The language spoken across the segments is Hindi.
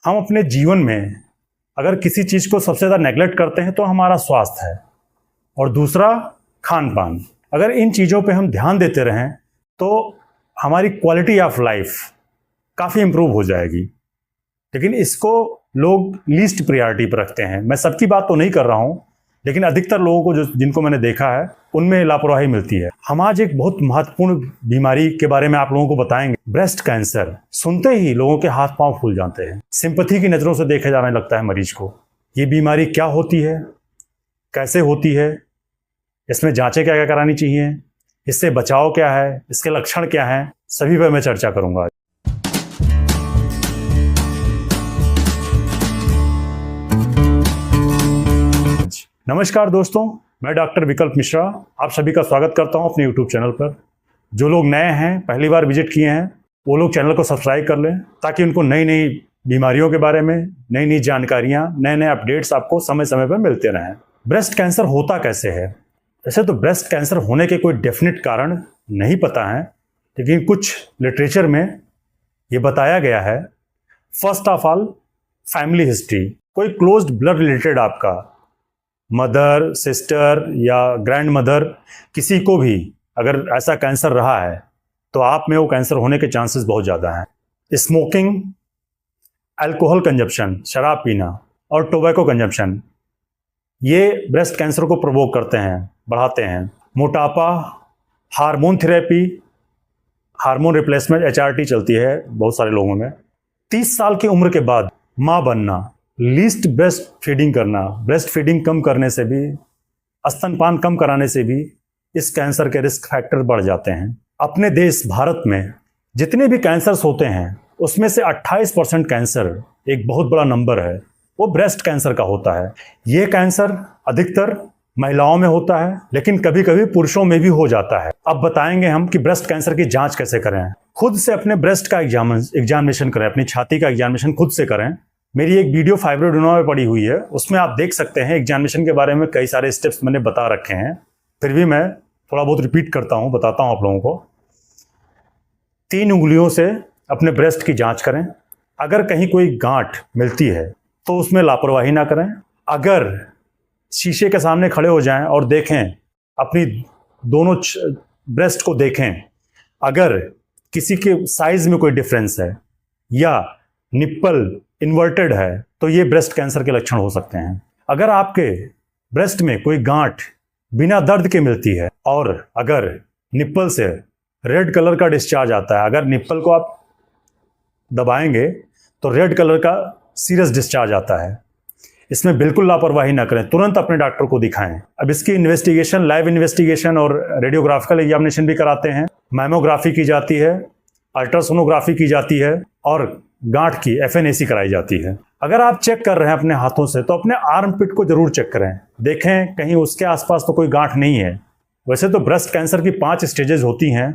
हम अपने जीवन में अगर किसी चीज़ को सबसे ज़्यादा नेगलेक्ट करते हैं तो हमारा स्वास्थ्य है, और दूसरा खान पान। अगर इन चीज़ों पे हम ध्यान देते रहें तो हमारी क्वालिटी ऑफ लाइफ काफ़ी इम्प्रूव हो जाएगी। लेकिन इसको लोग लीस्ट प्रायोरिटी पर रखते हैं। मैं सबकी बात तो नहीं कर रहा हूँ, लेकिन अधिकतर लोगों को जिनको मैंने देखा है उनमें लापरवाही मिलती है। हम आज एक बहुत महत्वपूर्ण बीमारी के बारे में आप लोगों को बताएंगे, ब्रेस्ट कैंसर। सुनते ही लोगों के हाथ पांव फूल जाते हैं, सिंपैथी की नज़रों से देखा जाने लगता है मरीज को। ये बीमारी क्या होती है, कैसे होती है, इसमें जांचें क्या क्या करानी चाहिए, इससे बचाव क्या है, इसके लक्षण क्या हैं, सभी पर मैं चर्चा करूंगा। नमस्कार दोस्तों, मैं डॉक्टर विकल्प मिश्रा आप सभी का स्वागत करता हूं अपने यूट्यूब चैनल पर। जो लोग नए हैं, पहली बार विजिट किए हैं, वो लोग चैनल को सब्सक्राइब कर लें ताकि उनको नई नई बीमारियों के बारे में नई नई जानकारियां, नए नए अपडेट्स आपको समय समय पर मिलते रहें। ब्रेस्ट कैंसर होता कैसे है? वैसे तो ब्रेस्ट कैंसर होने के कोई डेफिनेट कारण नहीं पता है, लेकिन कुछ लिटरेचर में ये बताया गया है। First of all, family history. कोई क्लोज्ड ब्लड रिलेटेड आपका मदर, सिस्टर या ग्रैंड मदर, किसी को भी अगर ऐसा कैंसर रहा है तो आप में वो कैंसर होने के चांसेस बहुत ज़्यादा हैं। स्मोकिंग, अल्कोहल कंजप्शन, शराब पीना और टोबैको कंजप्शन, ये ब्रेस्ट कैंसर को प्रोवोक करते हैं, बढ़ाते हैं। मोटापा, hormone therapy, hormone replacement HRT चलती है बहुत सारे लोगों में। 30 साल की उम्र के बाद माँ बनना, लीस्ट ब्रेस्ट फीडिंग करना, ब्रेस्ट फीडिंग कम करने से भी, स्तनपान कम कराने से भी इस कैंसर के रिस्क फैक्टर बढ़ जाते हैं। अपने देश भारत में जितने भी कैंसर्स होते हैं उसमें से 28% कैंसर, एक बहुत बड़ा नंबर है, वो ब्रेस्ट कैंसर का होता है। ये कैंसर अधिकतर महिलाओं में होता है, लेकिन कभी कभी पुरुषों में भी हो जाता है। अब बताएंगे हम कि ब्रेस्ट कैंसर की जांच कैसे करें। खुद से अपने ब्रेस्ट का एग्जामिनेशन करें, अपनी छाती का एग्जामिनेशन खुद से करें। मेरी एक वीडियो फाइब्रोएडेनोमा में पड़ी हुई है, उसमें आप देख सकते हैं एग्जामिनेशन के बारे में कई सारे स्टेप्स मैंने बता रखे हैं। फिर भी मैं थोड़ा बहुत रिपीट करता हूँ, बताता हूँ आप लोगों को। 3 उंगलियों से अपने ब्रेस्ट की जांच करें। अगर कहीं कोई गांठ मिलती है तो उसमें लापरवाही ना करें। अगर शीशे के सामने खड़े हो जाएं और देखें, अपनी दोनों ब्रेस्ट को देखें, अगर किसी के साइज में कोई डिफरेंस है या निप्पल इन्वर्टेड है तो ये ब्रेस्ट कैंसर के लक्षण हो सकते हैं। अगर आपके ब्रेस्ट में कोई गांठ बिना दर्द के मिलती है और अगर निप्पल से रेड कलर का डिस्चार्ज आता है, अगर निप्पल को आप दबाएंगे तो रेड कलर का सीरियस डिस्चार्ज आता है, इसमें बिल्कुल लापरवाही ना करें, तुरंत अपने डॉक्टर को दिखाएं। अब इसकी इन्वेस्टिगेशन, लाइव इन्वेस्टिगेशन और रेडियोग्राफिकल एग्जामिनेशन भी कराते हैं। मैमोग्राफी की जाती है, अल्ट्रासोनोग्राफी की जाती है और गांठ की FNAC कराई जाती है। अगर आप चेक कर रहे हैं अपने हाथों से तो अपने आर्म पिट को जरूर चेक करें, देखें कहीं उसके आसपास तो कोई गांठ नहीं है। वैसे तो ब्रेस्ट कैंसर की 5 स्टेजेस होती हैं,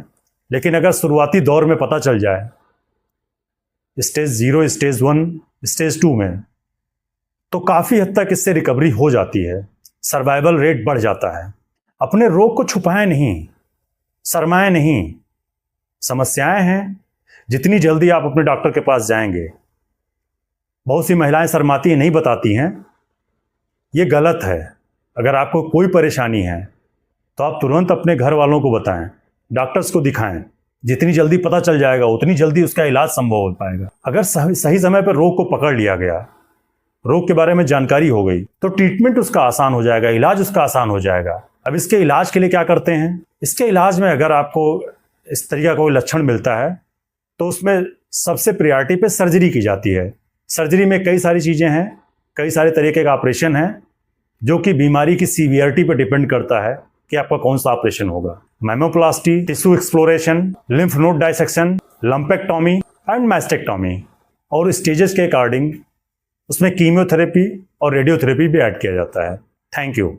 लेकिन अगर शुरुआती दौर में पता चल जाए, स्टेज 0, स्टेज 1, स्टेज 2 में, तो काफ़ी हद तक इससे रिकवरी हो जाती है, सर्वाइवल रेट बढ़ जाता है। अपने रोग को छुपाएं नहीं, शर्माएं नहीं। समस्याएं हैं, जितनी जल्दी आप अपने डॉक्टर के पास जाएंगे। बहुत सी महिलाएं शर्माती हैं, नहीं बताती हैं, ये गलत है। अगर आपको कोई परेशानी है तो आप तुरंत अपने घर वालों को बताएं, डॉक्टर्स को दिखाएं। जितनी जल्दी पता चल जाएगा उतनी जल्दी उसका इलाज संभव हो पाएगा। अगर सही समय पर रोग को पकड़ लिया गया, रोग के बारे में जानकारी हो गई, तो ट्रीटमेंट उसका आसान हो जाएगा, इलाज उसका आसान हो जाएगा। अब इसके इलाज के लिए क्या करते हैं? इसके इलाज में अगर आपको इस तरीके का कोई लक्षण मिलता है तो उसमें सबसे प्रायोरिटी पे सर्जरी की जाती है। सर्जरी में कई सारी चीज़ें हैं, कई सारे तरीके का ऑपरेशन है, जो कि बीमारी की सीवियरिटी पर डिपेंड करता है कि आपका कौन सा ऑपरेशन होगा। Mammoplasty, tissue exploration, lymph node dissection, lumpectomy and mastectomy, और स्टेजेस के अकॉर्डिंग उसमें कीमोथेरेपी और रेडियोथेरेपी भी ऐड किया जाता है। Thank you.